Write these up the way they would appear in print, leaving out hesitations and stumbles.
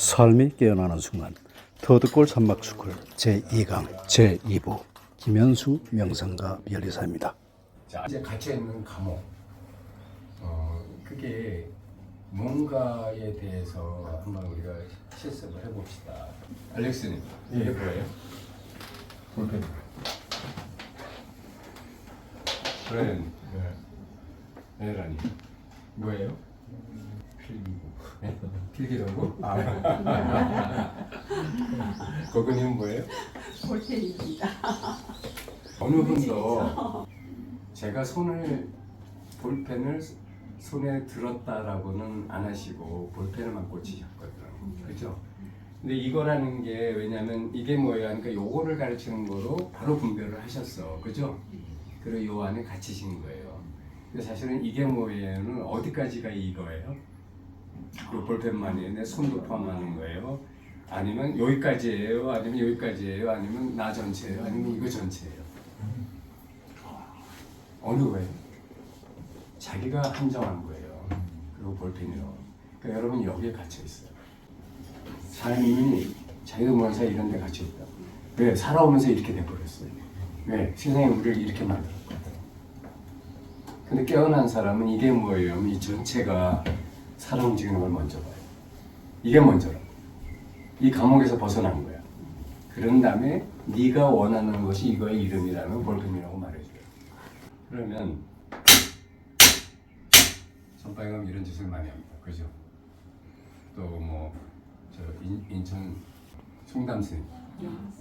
삶이 깨어나는 순간 터득골 산막스쿨 제2강 제2부 김현수 명상가 변리사입니다. 자, 이제 갇혀있는 감옥. 그게 뭔가에 대해서 한번 우리가 실습을 해봅시다. 알렉스님, 이게 뭐예요? 볼펜. 브레인. 에라니. 뭐예요? 필기구. 필기도구? 거근이는 뭐예요? 볼펜입니다. 어느 분도 제가 볼펜을 손에 들었다라고는 안 하시고 볼펜을만 꽂히셨거든요. 그죠? 근데 이거라는 게 왜냐면 이게 뭐예요? 그러니까 요거를 가르치는 거로 바로 분별을 하셨어. 그죠? 그리고 요 안에 갇히신 거예요. 근데 사실은 이게 뭐예요는 어디까지가 이거예요? 그 볼펜만이 내 손도 포함하는 거예요? 아니면 여기까지예요? 아니면 여기까지예요? 아니면 나 전체예요? 아니면 이거 전체예요? 어느 거예요? 자기가 한정한 거예요. 그리고 볼펜이요. 그러니까 여러분 여기에 갇혀 있어요. 삶이 자기도 모르는 사이 이런 데 갇혀 있다. 왜? 살아오면서 이렇게 돼버렸어요. 왜? 세상에 우리를 이렇게 만들었거든. 근데 깨어난 사람은 이게 뭐예요? 이 전체가 살아 움직이는 걸 먼저 봐요. 이게 먼저라. 이 감옥에서 벗어난 거야. 그런 다음에 네가 원하는 것이 이거의 이름이라면 볼펜이라고 말해줘요. 그러면 선빵이 가면 이런 짓을 많이 합니다. 그죠? 또 뭐 저 인천 송담 스님,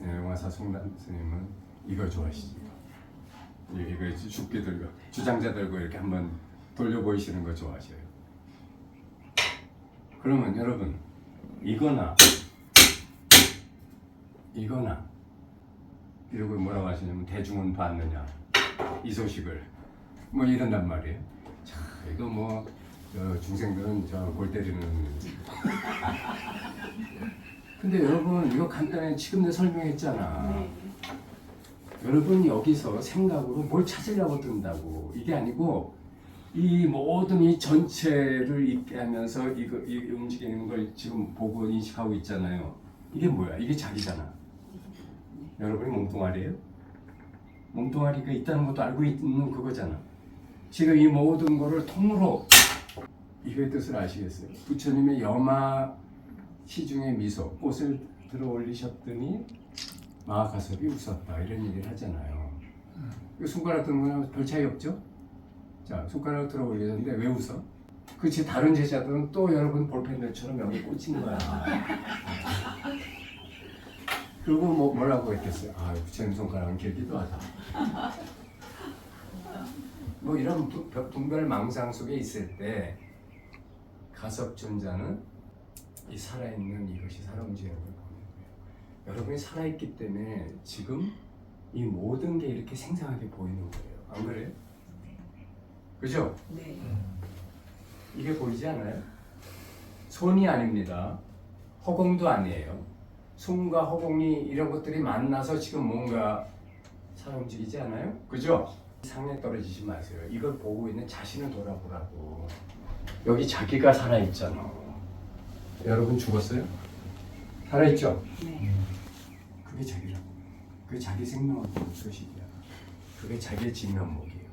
영화사 송담 스님은 이걸 좋아하시죠. 이거 죽기 들고 주장자 들고 이렇게 한번 돌려 보이시는 거 좋아하셔요. 그러면 여러분 이거나 이러고 뭐라고 하시냐면 대중은 봤느냐 이 소식을 뭐 이런단 말이에요. 자 이거 뭐 중생들은 골 때리는 근데 여러분 이거 간단히 지금 내가 설명했잖아. 여러분 여기서 생각으로 뭘 찾으려고 든다고 이게 아니고 이 모든 이 전체를 있게 하면서 이 움직이는 걸 지금 보고 인식하고 있잖아요. 이게 뭐야? 이게 자기잖아. 여러분이 몸뚱아리예요? 몸뚱아리가 있다는 것도 알고 있는 그거잖아. 지금 이 모든 거를 통으로 이거의 뜻을 아시겠어요? 부처님의 염화 시중의 미소, 꽃을 들어 올리셨더니 마하가섭이 웃었다 이런 얘기를 하잖아요. 손가락 드는 거랑 별 차이 없죠? 자, 손가락 들어 올리는데 왜 웃어? 그치 다른 제자들은 또 여러분 볼펜들처럼 여기 꽂힌 거야. 그리고 뭐라고 했겠어요? 아, 부처님 손가락은 길기도 하다. 뭐 이런 분별 망상 속에 있을 때 가섭존자는 이 살아있는 이것이 살아 움직이는 걸 보는 거예요. 여러분이 살아있기 때문에 지금 이 모든 게 이렇게 생생하게 보이는 거예요. 안 그래요? 그죠? 네. 이게 보이지 않아요? 손이 아닙니다. 허공도 아니에요. 손과 허공이 이런 것들이 만나서 지금 뭔가 살아 움직이지 않아요? 그죠? 상에 떨어지지 마세요. 이걸 보고 있는 자신을 돌아보라고. 여기 자기가 살아있잖아. 여러분 죽었어요? 살아있죠? 네. 그게 자기라고. 그게 자기 생명을 보는 소식이야. 그게 자기의 진면목이에요.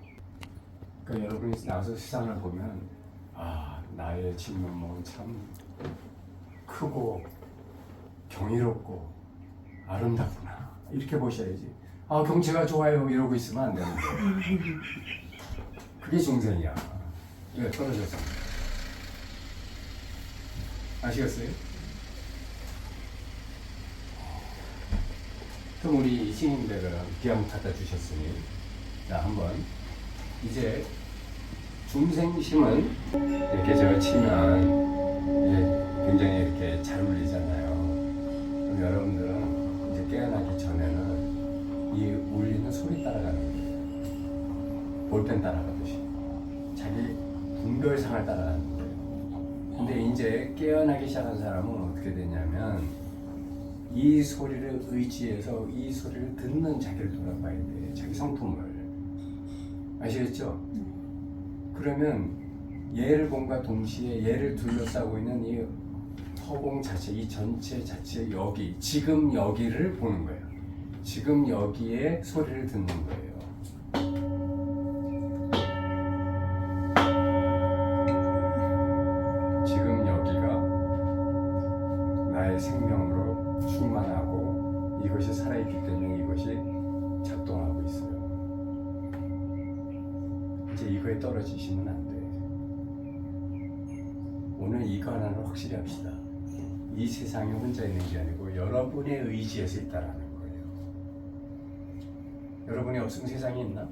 그러니까 여러분이 나와서 세상을 보면 아, 나의 진면목은 참 크고 경이롭고 아름답구나 이렇게 보셔야지. 아, 경치가 좋아요 이러고 있으면 안 되는 거예요. 그게 중생이야. 왜 떨어졌어? 아시겠어요? 그럼 우리 스님들은 기왕 갖다 주셨으니 자 한번 이제 중생심은 이렇게 제가 치면 이제 굉장히 이렇게 잘 울리잖아요. 그럼 여러분들은 이제 깨어나기 전에는 이 울리는 소리 따라가는 거예요. 볼펜 따라가듯이 자기 분별상을 따라가는 거예요. 근데 이제 깨어나기 시작한 사람은 어떻게 되냐면 이 소리를 의지해서 이 소리를 듣는 자기를 돌아봐야 돼. 자기 성품을. 아시겠죠? 그러면 얘를 본과 동시에 얘를 둘러싸고 있는 이 허공 자체, 이 전체 자체 여기, 지금 여기를 보는 거예요. 지금 여기에 소리를 듣는 거예요. 지금 여기가 나의 생명으로 충만하고 이것이 살아있기 때문에 이것이 작동하고 있어요. 이제 이거에 떨어지시면 안 돼요. 오늘 이거 하나를 확실히 합시다. 이 세상에 혼자 있는 게 아니고 여러분의 의지에서 있다라는 거예요. 여러분이 없으면 세상이 있나?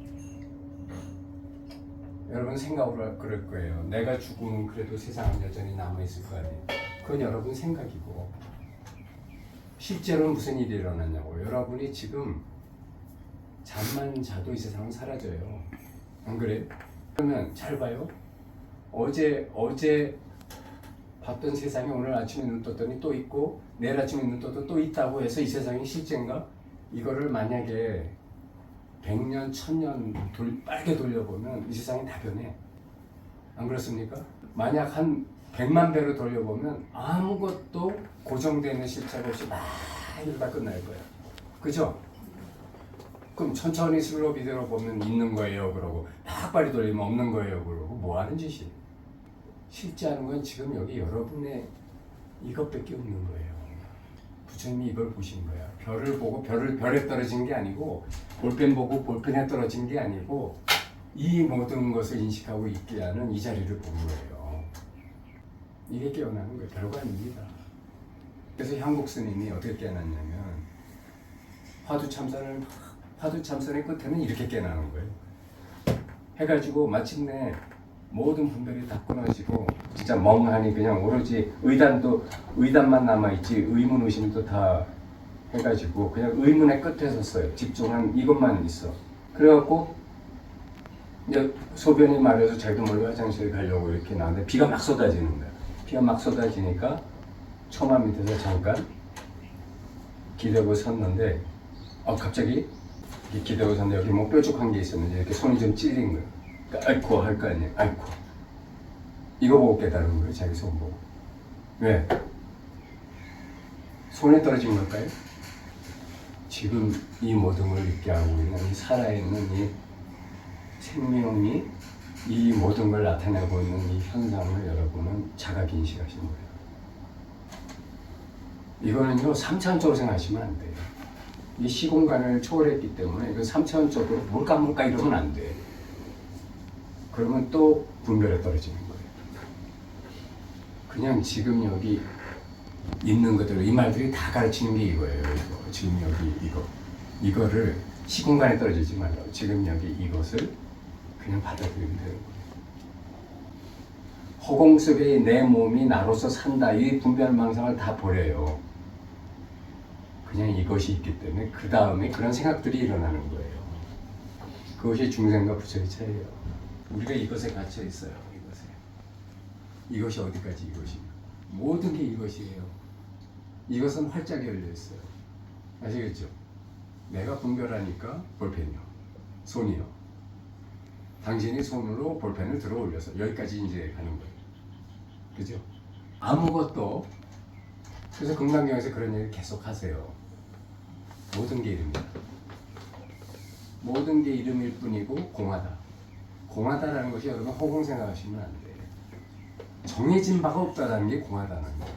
여러분 생각으로 그럴 거예요. 내가 죽으면 그래도 세상은 여전히 남아있을 거 아니에요. 그건 여러분 생각이고 실제로는 무슨 일이 일어났냐고. 여러분이 지금 잠만 자도 이 세상은 사라져요. 안 그래요? 그러면 잘 봐요. 어제 봤던 세상이 오늘 아침에 눈 떴더니 또 있고 내일 아침에 눈 떠도 또 있다고 해서 이 세상이 실제인가? 이거를 만약에 100년, 1000년 빠르게 돌려보면 이 세상이 다 변해. 안 그렇습니까? 만약 한 100만 배로 돌려보면 아무것도 고정되는 실체가 없이 막 이러다 끝날 거야. 그죠? 그럼 천천히 슬로우 비디오로 보면 있는 거예요 그러고 막 빨리 돌리면 없는 거예요 그러고 뭐 하는 짓이에요? 실제 하는 건 지금 여기 여러분의 이것밖에 없는 거예요. 부처님이 이걸 보신 거야. 별을 보고 별에 떨어진 게 아니고 볼펜 보고 볼펜에 떨어진 게 아니고 이 모든 것을 인식하고 있게 하는 이 자리를 본 거예요. 이게 깨어나는 거예요. 별거 아닙니다. 그래서 향국 스님이 어떻게 깨어났냐면 화두 참선의 끝에는 이렇게 깨어나는 거예요. 해가지고 마침내 모든 분별이 다 끊어지고 진짜 멍하니 그냥 오로지 의단만 남아있지 의문 의심도 다 해가지고 그냥 의문의 끝에 섰어요. 집중한 이것만 있어. 그래갖고 이제 소변이 마려서 자기도 모르게 화장실에 가려고 이렇게 나왔는데 비가 막 쏟아지는 거야. 비가 막 쏟아지니까 처마 밑에서 잠깐 기대고 섰는데 갑자기 기대고 섰는데 여기 뭐 뾰족한 게 있었는데 이렇게 손이 좀 찔린 거예요. 그러니까 아이쿠 할 거 아니에요. 아이쿠. 이거 보고 깨달은 거예요. 자기 손 보고. 왜? 손에 떨어진 걸까요? 지금 이 모든 걸 있게 하고 있는 이 살아있는 이 생명이 이 모든 걸 나타내고 있는 이 현상을 여러분은 자각인식하신 거예요. 이거는요 3차원적으로 생각하시면 안 돼요. 이 시공간을 초월했기 때문에 이거 3차원적으로 뭘까 이러면 안 돼. 그러면 또 분별에 떨어지는 거예요. 그냥 지금 여기 있는 것들, 이 말들이 다 가르치는 게 이거예요. 이거. 지금 여기 이거를 시공간에 떨어지지 말라고. 지금 여기 이것을 그냥 받아들이면 되는 거예요. 허공 속에 내 몸이 나로서 산다. 이 분별망상을 다 버려요. 그냥 이것이 있기 때문에 그 다음에 그런 생각들이 일어나는 거예요. 그것이 중생과 부처의 차이예요. 우리가 이것에 갇혀 있어요. 이것이 어디까지 이것인가? 모든 게 이것이에요. 이것은 활짝 열려 있어요. 아시겠죠? 내가 분별하니까 볼펜이요, 손이요. 당신이 손으로 볼펜을 들어 올려서 여기까지 이제 가는 거예요. 그죠? 아무것도. 그래서 금강경에서 그런 얘기를 계속 하세요. 모든 게 이름이다. 모든 게 이름일 뿐이고 공하다. 공하다라는 것이 여러분 허공 생각하시면 안 돼요. 정해진 바가 없다라는 게 공하다는 거예요.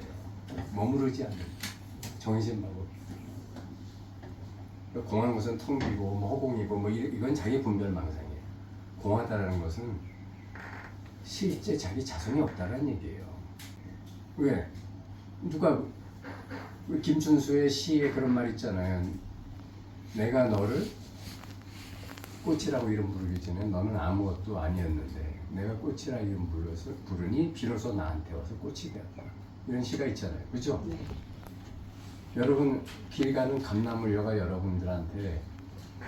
머무르지 않는 정해진 바가 없다. 공하는 것은 텅 비고 뭐 허공이고 뭐 이건 자기 분별망상이에요. 공하다라는 것은 실제 자기 자성이 없다라는 얘기예요. 왜? 누가 김춘수의 시에 그런 말 있잖아요. 내가 너를 꽃이라고 이름 부르기 전에 너는 아무것도 아니었는데 내가 꽃이라 이름 부르니 비로소 나한테 와서 꽃이 되었다. 이런 시가 있잖아요. 그죠? 네. 여러분 길 가는 감나물여가 여러분들한테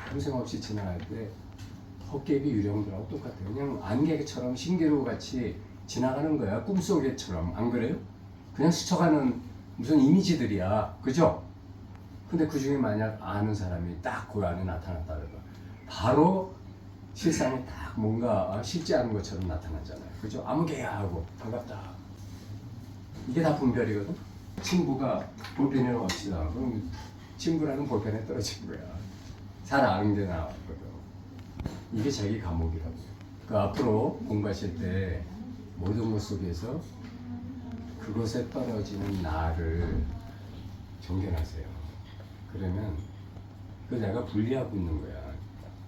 평생 없이 지나갈 때 헛개비 유령들하고 똑같아요. 그냥 안개처럼 신기루 같이 지나가는 거야. 꿈속에처럼. 안 그래요? 그냥 스쳐가는 무슨 이미지들이야. 그죠? 근데 그 중에 만약 아는 사람이 딱 그 안에 나타났다 그러면 바로 실상이 딱 뭔가 실제 하는 것처럼 나타나잖아요. 그죠? 아무개야 하고 반갑다. 이게 다 분별이거든. 친구가 볼펜이라고 합시다. 그럼 친구라는 볼펜에 떨어진 거야. 잘 아는 게 나왔거든. 이게 자기 감옥이라고요. 그 앞으로 공부하실 때 모든 것 속에서 그것에 떨어지는 나를 정견하세요. 그러면 그 내가 분리하고 있는 거야.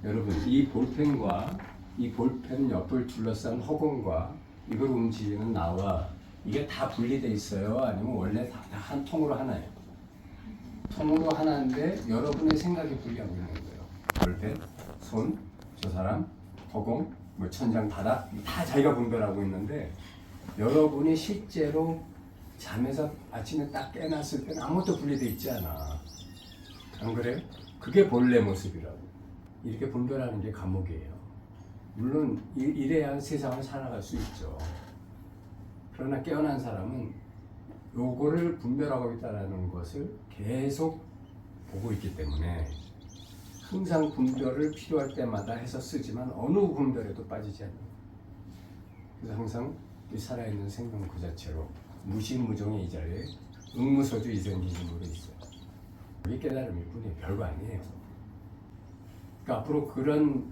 여러분, 이 볼펜과 이 볼펜 옆을 둘러싼 허공과 이걸 움직이는 나와 이게 다 분리돼 있어요? 아니면 원래 다 한 통으로 하나예요? 통으로 하나인데 여러분의 생각이 분리하고 있는 거예요. 볼펜, 손, 저 사람, 허공, 뭐 천장, 바닥 다 자기가 분별하고 있는데 여러분이 실제로 잠에서 아침에 딱 깨났을 때는 아무것도 분리돼 있지 않아. 안 그래요? 그게 본래 모습이라고. 이렇게 분별하는 게 감옥이에요. 물론 이래야 세상을 살아갈 수 있죠. 그러나 깨어난 사람은 요거를 분별하고 있다는 것을 계속 보고 있기 때문에 항상 분별을 필요할 때마다 해서 쓰지만 어느 분별에도 빠지지 않는. 그래서 항상 이 살아있는 생명 그 자체로 무시무종의 이 자리에 응무소주 이생기심으로 있어요. 그게 깨달음일 뿐이에요. 별거 아니에요. 그러니까 앞으로 그런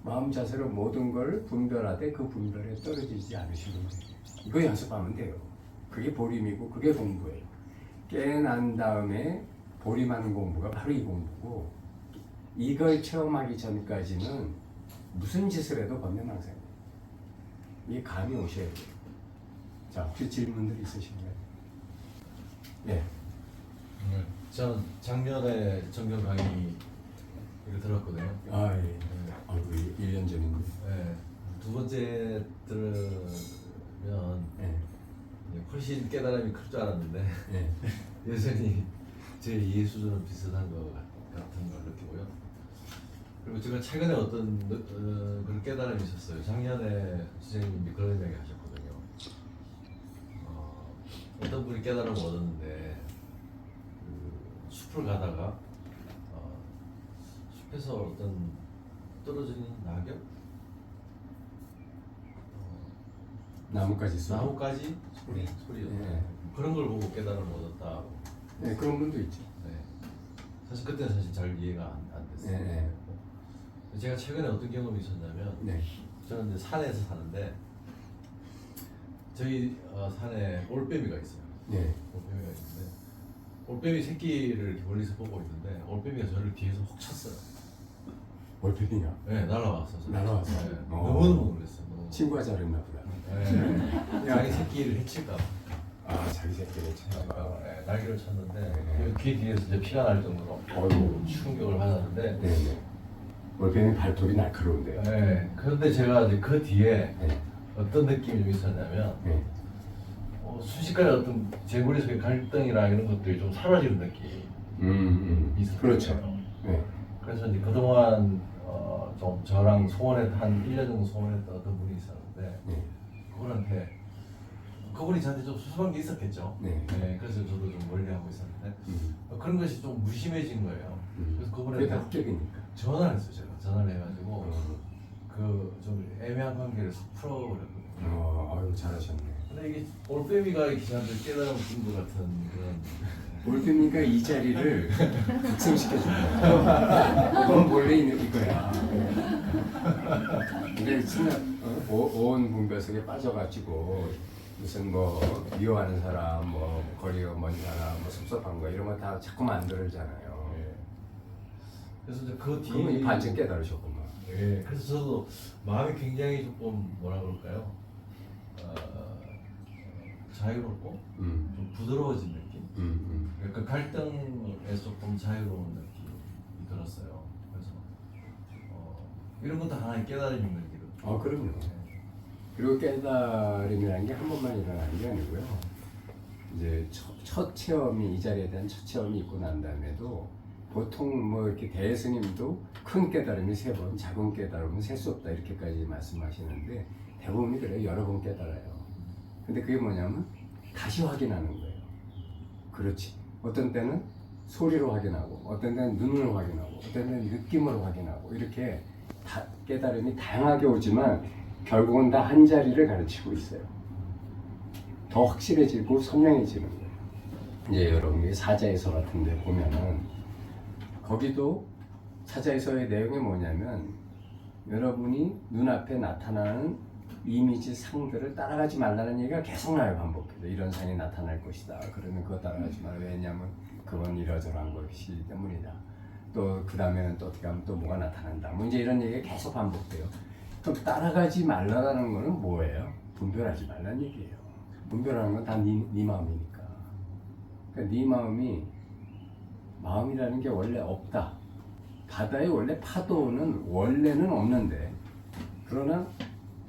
마음 자세로 모든 걸 분별하되 그 분별에 떨어지지 않으시면 돼요. 이거 연습하면 돼요. 그게 보림이고 그게 공부예요. 깨어난 다음에 보림하는 공부가 바로 이 공부고 이걸 체험하기 전까지는 무슨 짓을 해도 번뇌망상이에요. 이 감이 오셔야 돼요. 자, 혹시 질문들 있으신가요? 네. 저는 작년에 정경 강의 이거 들었거든요. 아, 예. 네. 아, 1년 전인데. 네. 두 번째 들으면 네. 훨씬 깨달음이 클 줄 알았는데 네. 여전히 제 이해 수준은 비슷한 것 같은 걸 느끼고요. 그리고 제가 최근에 어떤 그런 깨달음이 있었어요. 작년에 선생님이 그런 이야기 하셨거든요. 어떤 분이 깨달음을 얻었는데 그 숲을 가다가 숲에서 어떤 떨어지는 낙엽? 나뭇가지 소리. 나뭇가지 소리였다. 네. 그런 걸 보고 깨달음을 얻었다. 네, 그런 분도 있죠. 네. 사실 그때는 사실 잘 이해가 안 됐어요. 네. 제가 최근에 어떤 경험이 있었냐면 네. 저는 이제 산에서 사는데 저희 산에 올빼미가 있어요. 네. 올빼미가 있는데 올빼미 새끼를 이렇게 멀리서 보고 있는데 올빼미가 저를 뒤에서 훅 쳤어요. 볼펜이가 네, 날아왔어서. 날아왔어요? 네, 어. 너무너무 놀랐어요. 너무. 친구가 잘했나 보다. 네, 자기 새끼를 해칠까 봐. 아, 자기 새끼를 찾아가. 네, 날개를 쳤는데 네. 귀 뒤에서 이제 피가 날 정도로 어이구. 충격을 받았는데. 네. 볼펜이 발톱이 날카로운데요. 네, 그런데 제가 이제 그 뒤에 네. 어떤 느낌이 좀 있었냐면 네. 순식간에 어떤 제 머릿속의 갈등이나 이런 것들이 좀 사라지는 느낌이 있었어요. 그렇죠. 네. 그래서 이제 그동안 좀 저랑 소원했던 한 1년 정도 소원했던 어떤 분이 있었는데 네. 그분이 저한테 좀 수습한 게 있었겠죠. 네. 그래서 저도 좀 멀리하고 있었는데 그런 것이 좀 무심해진 거예요. 그래서 그게 그분한테 다 합격이니까. 전화를 했어요. 제가 전화를 해가지고 그 좀 애매한 관계를 쏙 풀어버렸거든요. 아유, 잘하셨네. 근데 이게 올빼미가 이렇게 저한테 깨달음을 준 것 같은 그런. 볼펜이가 이 자리를 각성시켜준 거야. 그건 원래 있는 이거야. 근데 순간 온 분별 속에 빠져가지고 무슨 뭐 미워하는 사람, 뭐 거리가 먼 사람, 뭐 섭섭한 거 이런 거 다 자꾸 만들잖아요. 그래서 이제 그 그러면 이 뒤에 반증 깨달으셨구만. 그래서 저도 마음이 굉장히 조금 뭐라 그럴까요? 자유롭고 좀 부드러워진 느낌. 그 갈등에서 조금 자유로운 느낌이 들었어요. 그래서 이런 것도 하나의 깨달음인 거죠. 그럼요. 그리고 깨달음이라는 게 한 번만 일어나는 게 아니고요. 이제 첫 체험이 이 자리에 대한 첫 체험이 있고 난 다음에도 보통 뭐 이렇게 대스님도 큰 깨달음이 3번, 작은 깨달음은 셀 수 없다 이렇게까지 말씀하시는데 대부분이 그래요. 여러 번 깨달아요. 근데 그게 뭐냐면 다시 확인하는 거예요. 그렇지. 어떤 때는 소리로 확인하고, 어떤 때는 눈으로 확인하고, 어떤 때는 느낌으로 확인하고 이렇게 깨달음이 다양하게 오지만 결국은 다 한 자리를 가르치고 있어요. 더 확실해지고 선명해지는 거예요. 이제 여러분이 사자에서 같은 데 보면은 거기도 사자에서의 내용이 뭐냐면 여러분이 눈앞에 나타나는 이미지 상들을 따라가지 말라는 얘기가 계속 나요. 반복해서 이런 상이 나타날 것이다. 그러면 그거 따라가지 마라. 왜냐하면 그건 이러저러한 것이기 때문이다. 또 그 다음에는 또 어떻게 하면 또 뭐가 나타난다. 뭐 이제 이런 얘기가 계속 반복돼요. 그럼 따라가지 말라는 거는 뭐예요? 분별하지 말라는 얘기예요. 분별하는 건 다 네 마음이니까. 그러니까 네 마음이라는 게 원래 없다. 바다에 원래 파도는 원래는 없는데 그러나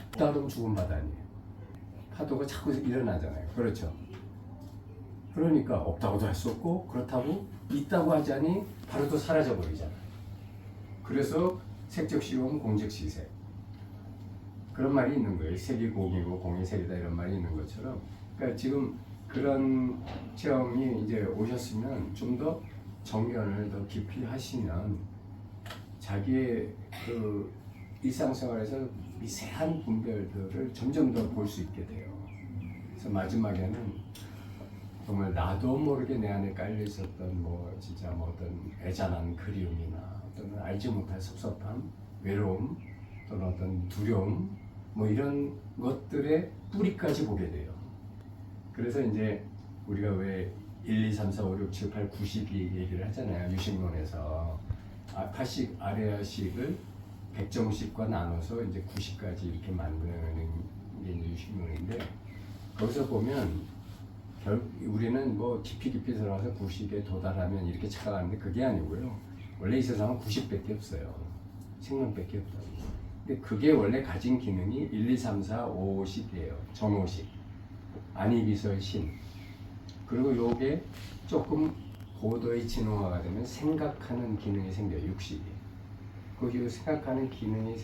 없다 그러면 죽은 바다 아니에요. 파도가 자꾸 일어나잖아요. 그렇죠. 그러니까 없다고도 할 수 없고 그렇다고 있다고 하자니 바로 또 사라져 버리잖아요. 그래서 색적시공 공적시색 그런 말이 있는 거예요. 색이 공이고 공이 색이다 이런 말이 있는 것처럼. 그러니까 지금 그런 체험이 이제 오셨으면 좀 더 정견을 더 깊이 하시면 자기의 그 일상생활에서 미세한 분별들을 점점 더 볼 수 있게 돼요. 그래서 마지막에는 정말 나도 모르게 내 안에 깔려 있었던 뭐 진짜 뭐 어떤 애잔한 그리움이나 어떤 알지 못할 섭섭함, 외로움 또는 어떤 두려움 뭐 이런 것들의 뿌리까지 보게 돼요. 그래서 이제 우리가 왜 1, 2, 3, 4, 5, 6, 7, 8, 90이 얘기를 하잖아요. 유식론에서 80 아래아식을 100정식과 나눠서 이제 90까지 이렇게 만드는 게 이제 유식론인데 거기서 보면 우리는 뭐 깊이 들어가서 90에 도달하면 이렇게 착각하는데 그게 아니고요. 원래 이 세상은 90밖에 없어요. 생명밖에 없다고. 근데 그게 원래 가진 기능이 1, 2, 3, 4, 5식이에요. 정오식. 안이비설 신. 그리고 요게 조금 고도의 진화가 되면 생각하는 기능이 생겨요. 육식이. 그 생각하는 기능이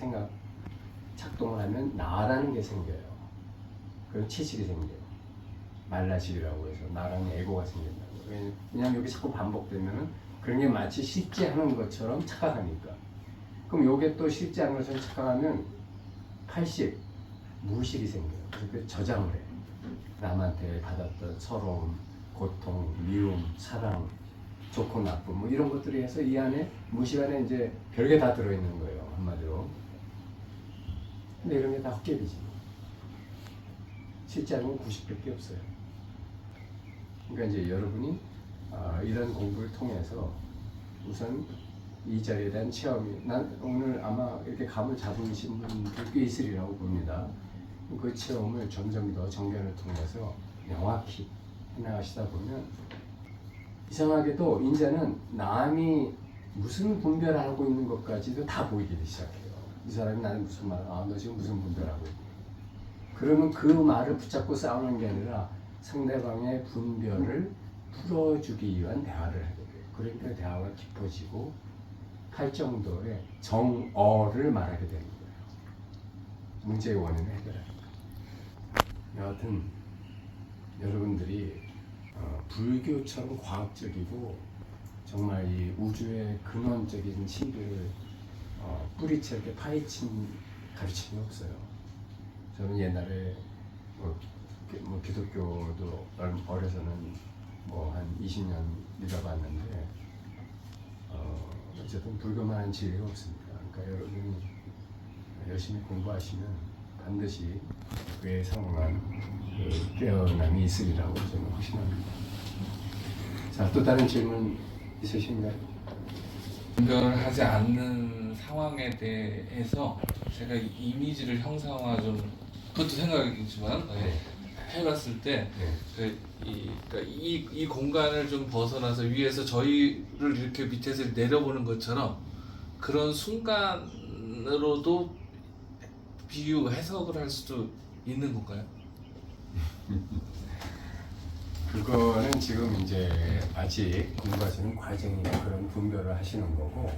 작동을 하면 나라는 게 생겨요. 그리고 치식이 생겨요. 말라식이라고 해서 나라는 에고가 생긴다고. 왜냐하면 여기 자꾸 반복되면은 그런 게 마치 실제 하는 것처럼 착각하니까. 그럼 요게 또 실제 하는 것처럼 착각하면 80 무의식이 생겨요. 그래서 저장을 해요. 남한테 받았던 서러움, 고통, 미움, 사랑, 좋고 나쁨 뭐 이런 것들이 해서 이 안에 무의식 안에 이제 별게 다 들어있는 거예요. 한마디로. 근데 이런 게 다 헛개비지. 실제 하는 건 90밖에 없어요. 그러니까 이제 여러분이 이런 공부를 통해서 우선 이 자리에 대한 체험이 난 오늘 아마 이렇게 감을 잡으신 분들 꽤 있으리라고 봅니다. 그 체험을 점점 더 정견을 통해서 명확히 해나가시다 보면 이상하게도 이제는 남이 무슨 분별하고 있는 것까지도 다 보이기 시작해요. 이 사람이 나는 무슨 말, 너 지금 무슨 분별하고 있니? 그러면 그 말을 붙잡고 싸우는 게 아니라 상대방의 분별을 풀어주기 위한 대화를 하게 돼요. 그러니까 대화가 깊어지고 할 정도의 정어를 말하게 되는 거예요. 문제의 원인을 해결하는 거예요. 여하튼 여러분들이 불교처럼 과학적이고 정말 이 우주의 근원적인 신비를 뿌리채 이렇게 파헤친 가르침이 없어요. 저는 옛날에 뭐 기독교도 어려서는 뭐 한 20년 믿어봤는데 어쨌든 불교만한 진리가 없습니다. 그러니까 여러분이 열심히 공부하시면 반드시 그에 성공한 그 깨어남이 있으리라고 저는 확신합니다. 자, 또 다른 질문 있으신가요? 분별을 하지 않는 상황에 대해서 제가 이미지를 형상화 좀 그것도 생각이지만 해봤을 때 이 공간을 좀 벗어나서 위에서 저희를 이렇게 밑에서 내려보는 것처럼 그런 순간으로도 비유 해석을 할 수도 있는 건가요? 그거는 지금 이제 아직 공부하시는 과정이나 그런 분별을 하시는 거고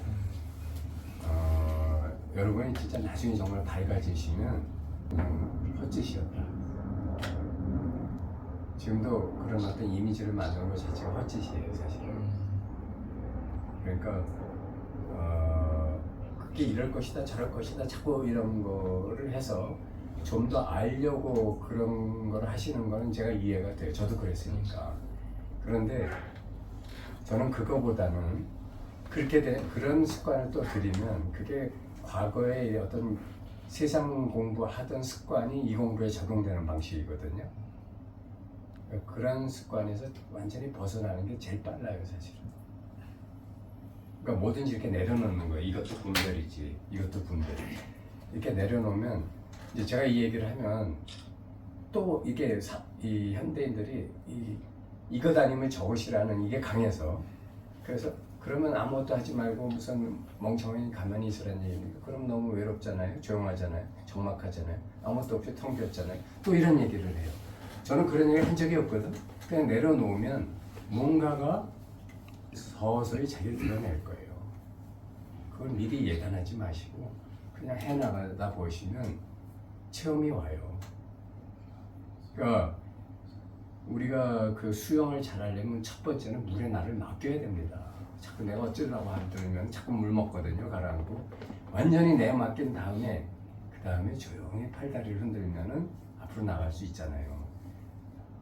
여러분이 진짜 나중에 정말 밝아지시면 헛짓이었다. 지금도 그런 어떤 이미지를 만드는 것 자체가 헛짓이에요, 사실은. 그러니까 그게 이럴 것이다, 저럴 것이다, 자꾸 이런 거를 해서 좀 더 알려고 그런 걸 하시는 거는 제가 이해가 돼요. 저도 그랬으니까. 그런데 저는 그거보다는 그렇게 된 그런 습관을 또 들이면 그게 과거에 어떤 세상 공부하던 습관이 이 공부에 적용되는 방식이거든요. 그런 습관에서 완전히 벗어나는 게 제일 빨라요, 사실은. 그러니까 뭐든지 이렇게 내려놓는 거예요. 이것도 분별이지, 이것도 분별이지. 이렇게 내려놓으면 이제 제가 이 얘기를 하면 또 이게 이 현대인들이 이것 아니면 저것이라는 이게 강해서 그래서 그러면 아무것도 하지 말고 무슨 멍청하니 가만히 있으라는 얘기입니다. 그럼 너무 외롭잖아요. 조용하잖아요. 적막하잖아요. 아무것도 없이 텅 비었잖아요. 또 이런 얘기를 해요. 저는 그런 얘기를 한 적이 없거든. 그냥 내려놓으면 뭔가가 서서히 자기를 드러낼 거예요. 그걸 미리 예단하지 마시고 그냥 해나가다 보시면 체험이 와요. 그러니까 우리가 그 수영을 잘하려면 첫 번째는 물에 나를 맡겨야 됩니다. 자꾸 내가 어쩌려고 하면 자꾸 물 먹거든요. 가라앉고 완전히 내가 맡긴 다음에 그 다음에 조용히 팔다리를 흔들면은 앞으로 나갈 수 있잖아요.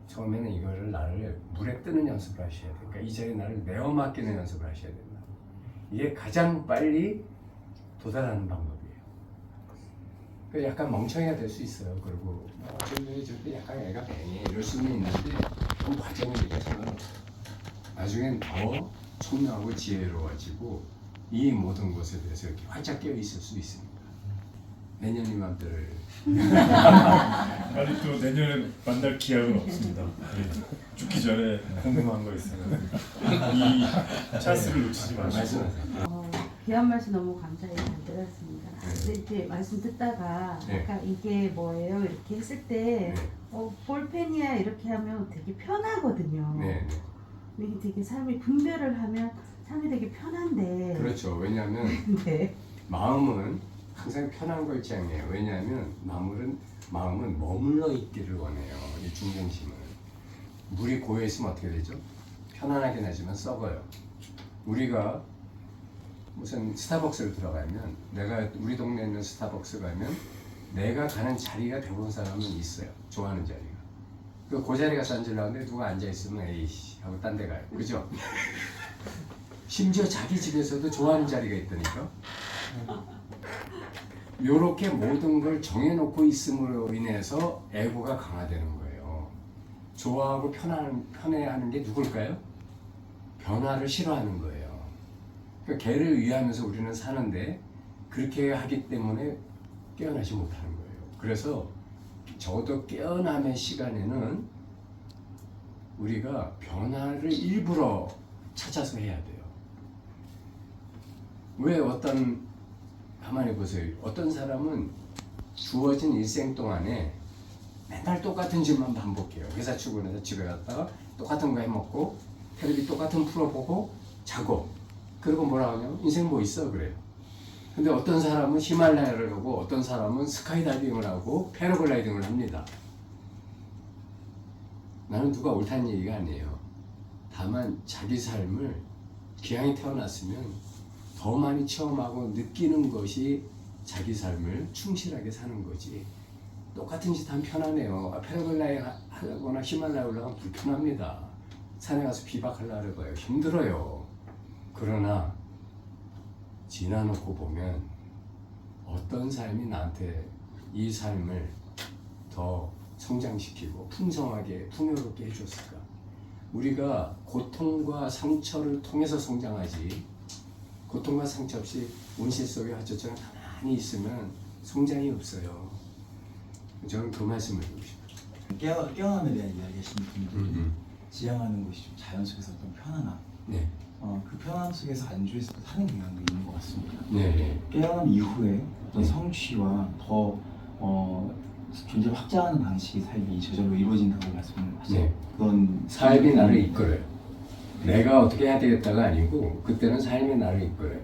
처음에는 이거를 나를 물에 뜨는 연습을 하셔야 돼요. 그러니까 이 자리에 나를 내어 맡기는 연습을 하셔야 된다. 이게 가장 빨리 도달하는 방법이에요. 그 약간 멍청이가 될 수 있어요. 그리고 저때 약간 애가 뱅해 이럴 수는 있는데 그 과정이니까 저는 나중엔 더 총명하고 지혜로워지고 이 모든 것에 대해서 이렇게 활짝 깨어 있을 수 있습니다. 내년 이맘때를 아직 또 내년에 만날 기약은 없습니다. 예. 죽기 전에 궁금한 거 있으면 이 찬스를 놓치지 마시고. 말씀하세요. 귀한 말씀 너무 감사히 잘 들었습니다. 근데 이렇게 말씀 듣다가 네. 아까 이게 뭐예요? 이렇게 했을 때 네. 볼펜이야 이렇게 하면 되게 편하거든요. 네, 이게 되게 삶이 분별을 하면 삶이 되게 편한데. 그렇죠. 왜냐하면 네. 마음은 항상 편한 걸 지향해요. 왜냐하면 마음은 머물러 있기를 원해요. 이 중생심은. 물이 고여 있으면 어떻게 되죠? 편안하긴 하지만 썩어요. 우리가 무슨 스타벅스를 들어가면 우리 동네에 있는 스타벅스 가면 내가 가는 자리가 대부분 사람은 있어요. 좋아하는 자리가. 그 자리가 앉으려는데 누가 앉아있으면 에이씨 하고 딴 데 가요. 그죠? 심지어 자기 집에서도 좋아하는 자리가 있다니까. 요렇게 모든 걸 정해놓고 있음으로 인해서 에고가 강화되는 거예요. 좋아하고 편해하는 게 누굴까요? 변화를 싫어하는 거예요. 그러니까 걔를 위하면서 우리는 사는데 그렇게 하기 때문에 깨어나지 못하는 거예요. 그래서 적어도 깨어남의 시간에는 우리가 변화를 일부러 찾아서 해야 돼요. 왜 가만히 보세요. 어떤 사람은 주어진 일생 동안에 맨날 똑같은 짓만 반복해요. 회사 출근해서 집에 갔다가 똑같은 거 해먹고 텔레비 똑같은 프로 보고 자고 그리고 뭐라 하냐면 인생 뭐 있어 그래요. 근데 어떤 사람은 히말라야를 하고 어떤 사람은 스카이다이빙을 하고 패러글라이딩을 합니다. 나는 누가 옳다는 얘기가 아니에요. 다만 자기 삶을 기왕이 태어났으면 더 많이 체험하고 느끼는 것이 자기 삶을 충실하게 사는 거지. 똑같은 짓 하면 편하네요. 패러글라이딩 하거나 히말라야 올라가면 불편합니다. 산에 가서 비박하려고 그래봐요. 힘들어요. 그러나 지나놓고 보면 어떤 삶이 나한테 이 삶을 더 성장시키고 풍성하게 풍요롭게 해줬을까? 우리가 고통과 상처를 통해서 성장하지 고통과 상처 없이 온실 속에 화초처럼 가만히 있으면 성장이 없어요. 저는 그 말씀을 드리고 싶어요. 깨어남에 대한 이야기 하시는 분들이 지향하는 것이 좀 자연 속에서 어떤 편안함, 네. 그 편안함 속에서 안주해서 사는 경향도 있는 것 같습니다. 네. 깨어남 이후에 어떤 네. 성취와 더 존재를 확장하는 방식의 삶이 저절로 이루어진다고 말씀을 하죠. 네. 그건 삶이 나를 이끌어요. 내가 어떻게 해야 되겠다가 아니고 그때는 삶이 나를 이끌어요.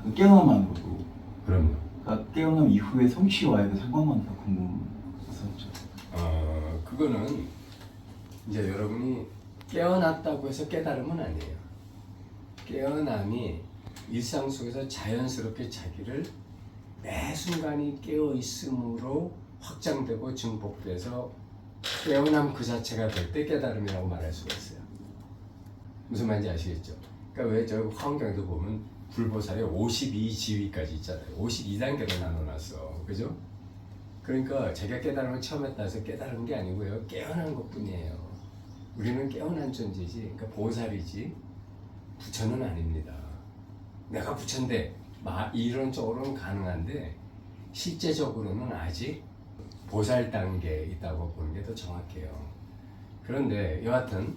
그 깨어남만으로도 그럼요. 그러니까 깨어남 이후의 성취와의 그 상관관계가 궁금해서 그거는 이제 여러분이 깨어났다고 해서 깨달으면 아니에요. 깨어남이 일상 속에서 자연스럽게 자기를 매 순간이 깨어 있음으로 확장되고 증폭돼서 깨어남 그 자체가 될 때 깨달음이라고 말할 수가 있어요. 무슨 말인지 아시겠죠? 그러니까 왜 저 화엄경에도 보면 불보살에 52지위까지 있잖아요. 52단계로 나눠놨어. 그죠? 그러니까 자기가 깨달은 걸 처음 했다 해서 깨달은 게 아니고요. 깨어난 것 뿐이에요. 우리는 깨어난 존재지. 그러니까 보살이지 부처는 아닙니다. 내가 부처인데 이론적으로는 가능한데 실제적으로는 아직 보살 단계에 있다고 보는 게 더 정확해요. 그런데 여하튼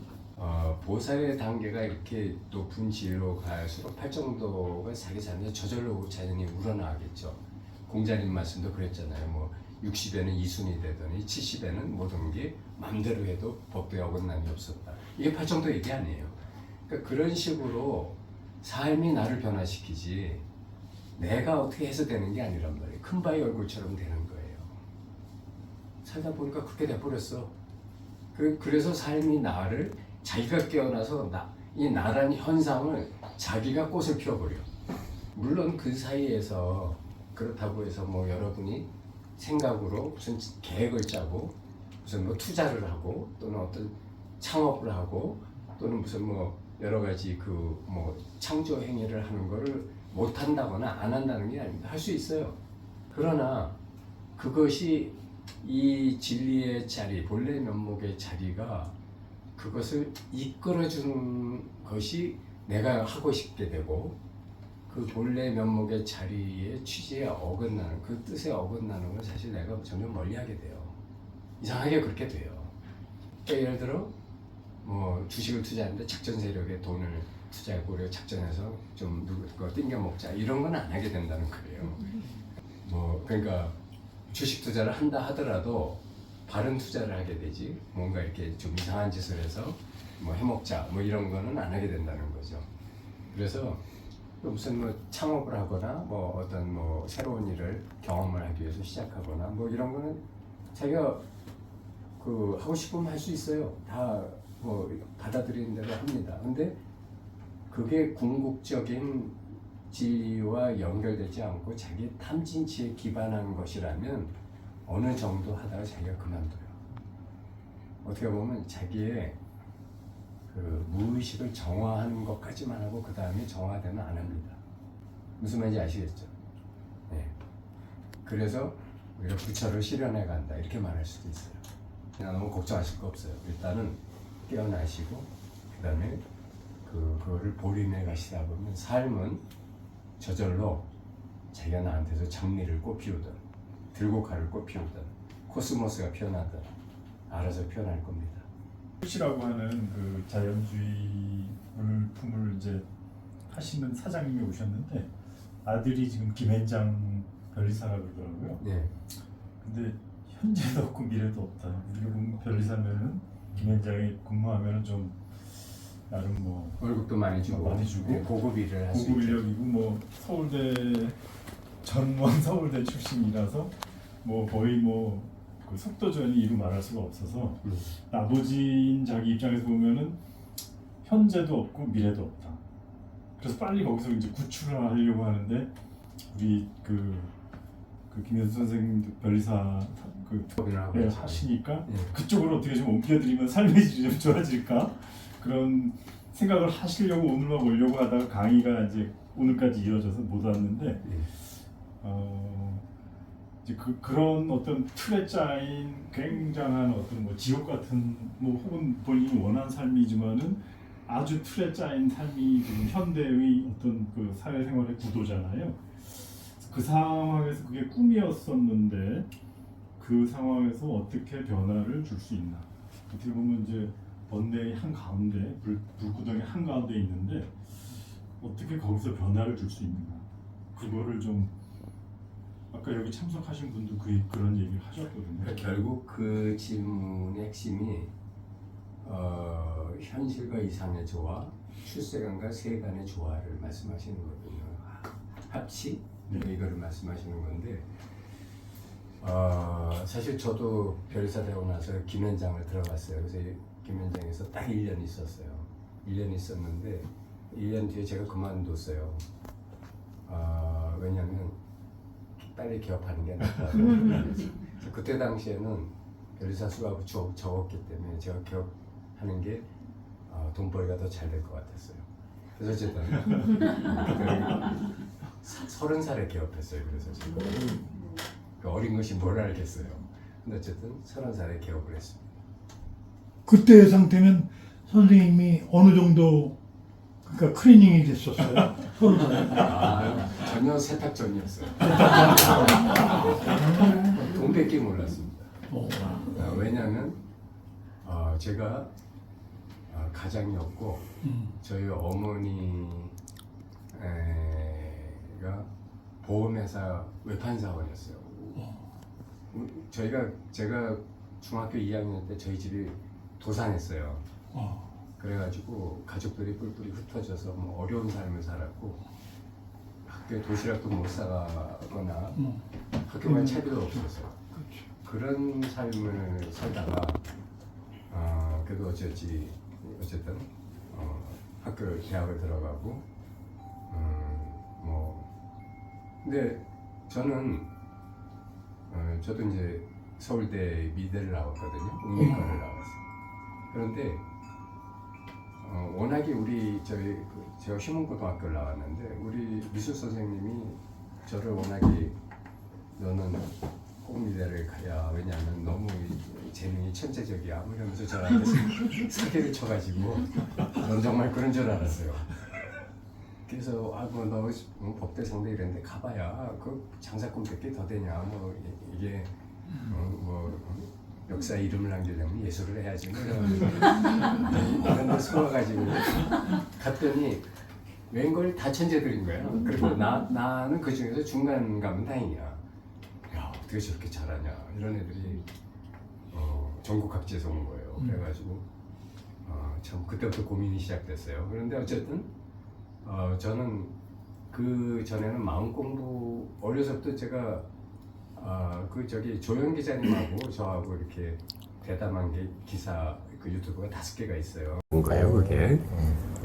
보살의 단계가 이렇게 높은 지위로 갈수록 팔정도가 자기 자신이 저절로 자연히 우러나가겠죠. 공자님 말씀도 그랬잖아요. 뭐 60에는 이순이 되더니 70에는 모든 게 마음대로 해도 법도에 어긋남이 없었다. 이게 팔정도 얘기 아니에요. 그러니까 그런 식으로 삶이 나를 변화시키지 내가 어떻게 해서 되는 게 아니란 말이에요. 큰 바위 얼굴처럼 되는 거예요. 살다 보니까 그렇게 돼버렸어. 그래서 삶이 나를 자기가 깨어나서 이 나란 현상을 자기가 꽃을 피워버려. 물론 그 사이에서 그렇다고 해서 뭐 여러분이 생각으로 무슨 계획을 짜고 무슨 뭐 투자를 하고 또는 어떤 창업을 하고 또는 무슨 뭐 여러 가지 그 뭐 창조 행위를 하는 거를 못 한다거나 안 한다는 게 아닙니다. 할 수 있어요. 그러나 그것이 이 진리의 자리, 본래 면목의 자리가 그것을 이끌어주는 것이 내가 하고 싶게 되고 그 본래 면목의 자리의 취지에 어긋나는 그 뜻에 어긋나는 건 사실 내가 점점 멀리하게 돼요. 이상하게 그렇게 돼요. 그러니까 예를 들어 뭐 주식을 투자하는데 작전 세력에 돈을 투자하고 우리가 작전해서 좀 누구 거 띵겨 먹자 이런 건 안 하게 된다는 거예요. 뭐 그러니까 주식 투자를 한다 하더라도 바른 투자를 하게 되지 뭔가 이렇게 좀 이상한 짓을 해서 뭐 해먹자 뭐 이런 거는 안 하게 된다는 거죠. 그래서 무슨 뭐 창업을 하거나 뭐 어떤 뭐 새로운 일을 경험을 하기 위해서 시작하거나 뭐 이런 거는 자기가 그 하고 싶으면 할 수 있어요. 다 뭐 받아들이는 대로 합니다. 근데 그게 궁극적인 진리와 연결되지 않고 자기 탐진치에 기반한 것이라면 어느 정도 하다가 자기가 그만둬요. 어떻게 보면 자기의 그 무의식을 정화하는 것까지만 하고 그 다음에 정화되면 안 합니다. 무슨 말인지 아시겠죠? 네. 그래서 우리가 부처를 실현해 간다 이렇게 말할 수도 있어요. 그냥 너무 걱정하실 거 없어요. 일단은 깨어나시고 그 다음에 그거를 보림해 가시다 보면 삶은 저절로 자기가 나한테서 장미를 꽃피우든 들고가를 꽃피우든 코스모스가 피어나든 알아서 피어날 겁니다. 수시라고 하는 그 자연주의 물품을 이제 하시는 사장님이 오셨는데 아들이 지금 김현장 변리사라고 그러더라고요. 네. 근데 현재도 없고 미래도 없다. 우리가 보면 변리사면은 김현장이 근무하면은 좀 나름 뭐 월급도 많이 주고, 네, 고급 일을 할 수 고급 있죠. 인력이고 뭐 서울대 전문 서울대 출신이라서 뭐 거의 뭐 그 속도전이 이루 말할 수가 없어서 아버지인 자기 입장에서 보면은 현재도 없고 미래도 없다. 그래서 빨리 거기서 이제 구출을 하려고 하는데 우리 그 김현수 선생님도 변리사 네, 하시니까 네. 그쪽으로 어떻게 좀 옮겨드리면 삶의 질이 좀 좋아질까 그런 생각을 하시려고 오늘만 오려고 하다가 강의가 이제 오늘까지 이어져서 못 왔는데 네. 이제 그런 어떤 틀에 짜인 굉장한 어떤 뭐 지옥 같은 뭐 혹은 본인이 원하는 삶이지만은 아주 틀에 짜인 삶이 지금 현대의 어떤 그 사회생활의 구도잖아요. 그 상황에서 그게 꿈이었었는데 그 상황에서 어떻게 변화를 줄 수 있나? 어떻게 보면 이제 번뇌의 한 가운데 불구덩이 한 가운데 있는데 어떻게 거기서 변화를 줄 수 있는가? 그거를 좀 아까 여기 참석하신 분도 그런 얘기를 하셨거든요. 결국 그 질문의 핵심이 현실과 이상의 조화, 출세관과 세간의 조화를 말씀하시는 거거든요. 합치 이거를 말씀하시는 건데 사실 저도 별사 되고 나서 김현장을 들어갔어요. 그래서 김현장에서 딱 1년 있었어요. 1년 있었는데 1년 뒤에 제가 그만뒀어요. 왜냐하면 빨리 개업하는 게 낫다고. 그때 당시에는 변리사 수가 적었기 때문에 제가 개업하는 게 돈벌이가 더 잘 될 것 같았어요. 그래서 어쨌든 30살에 개업했어요. 그래서 지금 그 어린 것이 뭘 알겠어요. 근데 어쨌든 30살에 개업을 했습니다. 그때 상태면 선생님이 어느 정도 그러니까 클리닝이 됐었어요? 서른 살. 전혀 세탁전이었어요. 돈밖에 몰랐습니다. 왜냐하면 제가 가장이었고 저희 어머니가 보험회사 외판사원이었어요. 제가 중학교 2학년 때 저희 집이 도산했어요. 그래가지고 가족들이 뿔뿔이 흩어져서 뭐 어려운 삶을 살았고 학교에 도시락도 못 사가거나 학교 갈 차비도 없었어요. 그런 삶을 살다가 그래도 어쨌든 학교 대학을 들어가고 근데 저도 이제 서울대 미대를 나왔거든요. 웅민과를 나왔어요. 그런데 워낙에 제가 휴문고등학교를 나왔는데 우리 미술 선생님이 저를 워낙에 너는 꼭 미대를 가야 왜냐하면 너무 재능이 천재적이야 뭐 이러면서 저한테 사기를 쳐가지고 넌 정말 그런 줄 알았어요. 그래서 너 법대 상대 이랬는데 가봐야 그 장사꾼밖에 더 되냐 뭐 이게 역사 이름을 남기려면 예술을 해야지 뭐 이런 데 속아가지고 갔더니 웬걸 다 천재들인 거야. 그리고 나는 그 중에서 중간 가면 다행이야. 야 어떻게 저렇게 잘하냐 이런 애들이 전국 각지에서 온 거예요. 그래가지고 참 그때부터 고민이 시작됐어요. 그런데 어쨌든 저는 그 전에는 마음 공부 어려서부터 제가 조영 기자님하고 저하고 이렇게 대담한 게 기사 그 유튜브가 5개가 있어요. 뭔가요 그게?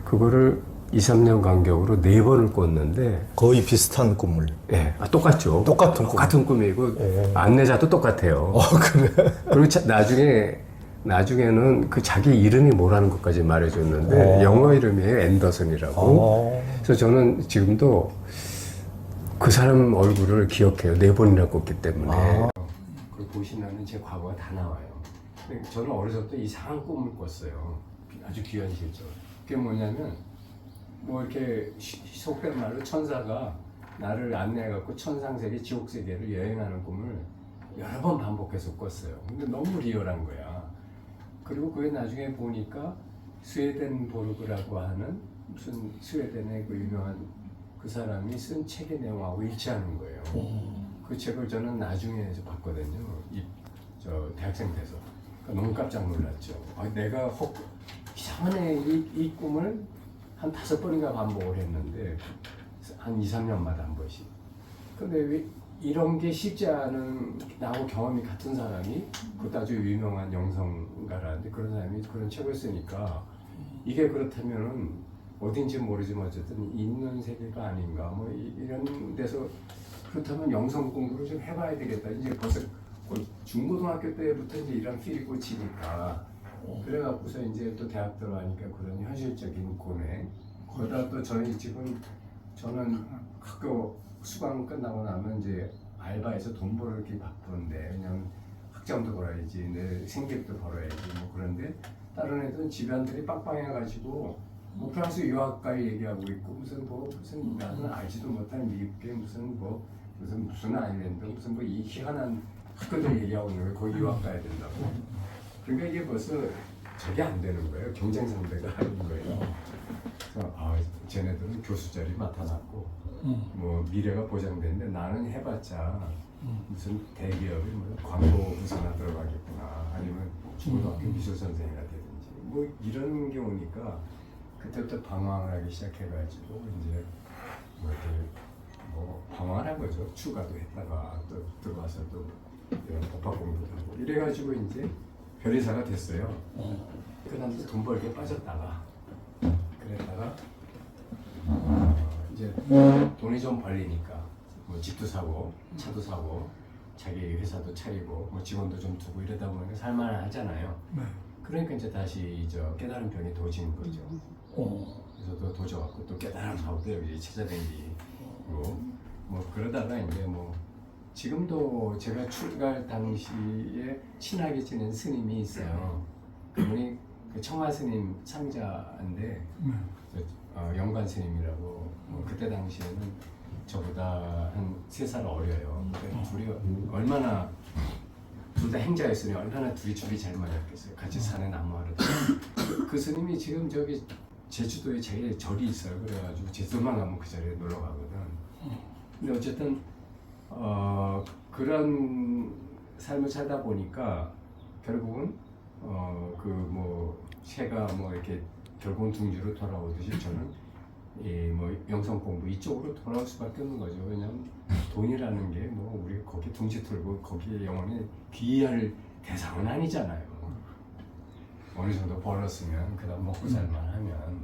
그거를 2, 3년 간격으로 4번을 꿨는데 거의 비슷한 꿈을. 네, 똑같죠. 똑같은 꿈이고 안내자도 똑같아요. 그래? 그리고 나중에는 그 자기 이름이 뭐라는 것까지 말해줬는데 영어 이름이에요. 앤더슨이라고. 그래서 저는 지금도 그 사람 얼굴을 기억해요. 4번이나 꿨기 때문에. 그걸 보시면은 제 과거가 다 나와요. 근데 저는 어려서부터 이상한 꿈을 꿨어요. 아주 귀한 실적. 그게 뭐냐면 뭐 이렇게 속된 말로 천사가 나를 안내해갖고 천상세계, 지옥세계를 여행하는 꿈을 여러 번 반복해서 꿨어요. 근데 너무 리얼한 거야. 그리고 그게 나중에 보니까 스웨덴보르그라고 하는 무슨 스웨덴의 그 유명한 그 사람이 쓴 책의 내용하고 일치하는 거예요. 그 책을 저는 나중에 봤거든요. 저 대학생 돼서. 그러니까 너무 깜짝 놀랐죠. 내가 이상하네 이 꿈을 한 5번인가 반복을 했는데 한 2, 3년마다 한 번씩. 근데 왜 이런 게 쉽지 않은 나하고 경험이 같은 사람이 그것도 아주 유명한 영성가라는데 그런 사람이 그런 책을 쓰니까 이게 그렇다면은 어딘지 모르지만 어쨌든 있는 세계가 아닌가 뭐 이런 데서 그렇다면 영성 공부를 좀 해봐야 되겠다. 이제 벌써 중고등학교 때부터 이제 이런 필이 꽂히니까 그래갖고서 이제 또 대학 들어가니까 그런 현실적인 고뇌. 거기다 또 저희 지금 저는 학교 수강 끝나고 나면 이제 알바해서 돈 벌기 바쁜데 왜냐면 학점도 벌어야지 내 생계도 벌어야지 뭐 그런데 다른 애들은 집안들이 빵빵해가지고 뭐 프랑스 유학 갈 얘기하고 있고 무슨 나는 알지도 못한 미국계 무슨 아일랜드 무슨 뭐 이 희한한 학교들 얘기하고 있는 거예요. 거기 유학 가야 된다고. 그러니까 이게 벌써 저게 안 되는 거예요. 경쟁 상대가 아닌 거예요. 그래서 쟤네들은 교수 자리 맡아놨고 뭐 미래가 보장되는데 나는 해봤자 무슨 대기업이 뭐 광고 부서나 들어가겠구나 아니면 중고등학교 미술 선생이가 되든지 뭐 이런 게 오니까 그때부터 방황을 하기 시작해가지고 이제 뭐 이렇게 뭐 방황을 한 거죠. 추가도 했다가 또 들어와서 또 이런 법학 공부도 하고 이래가지고 이제 별의사가 됐어요. 그 다음에 돈 벌게 빠졌다가 그랬다가 이제 돈이 좀 벌리니까 뭐 집도 사고 차도 사고 자기 회사도 차리고 뭐 직원도 좀 두고 이러다 보니까 살만하잖아요. 그러니까 이제 다시 저 깨달은 병이 도지는 거죠. 어. 그래서 또 도져갖고 또 깨달음하고 또 여기 찾아다니고 뭐 그러다가 이제 뭐 지금도 제가 출가할 당시에 친하게 지낸 스님이 있어요. 그분이 그 청화 스님 상자인데 영관 스님이라고 그때 당시에는 저보다 한 3살 어려요. 그러니까 둘이 얼마나 둘 다 행자였으니 얼마나 둘이 줄이 잘 맞았겠어요. 같이 산에 나무하러다. 그 스님이 지금 저기 제주도에 자기 절이 있어요. 그래가지고 제주도만 가면 그 자리에 놀러 가거든. 근데 어쨌든 그런 삶을 살다 보니까 결국은 그 뭐 새가 뭐 이렇게 결국은 둥지로 돌아오듯이 저는 이 뭐 영성 공부 이쪽으로 돌아올 수밖에 없는 거죠. 왜냐면 돈이라는 게 뭐 우리 거기 둥지 틀고 거기에 영원히 귀할 대상은 아니잖아요. 어느 정도 벌었으면 그다음 먹고 살만하면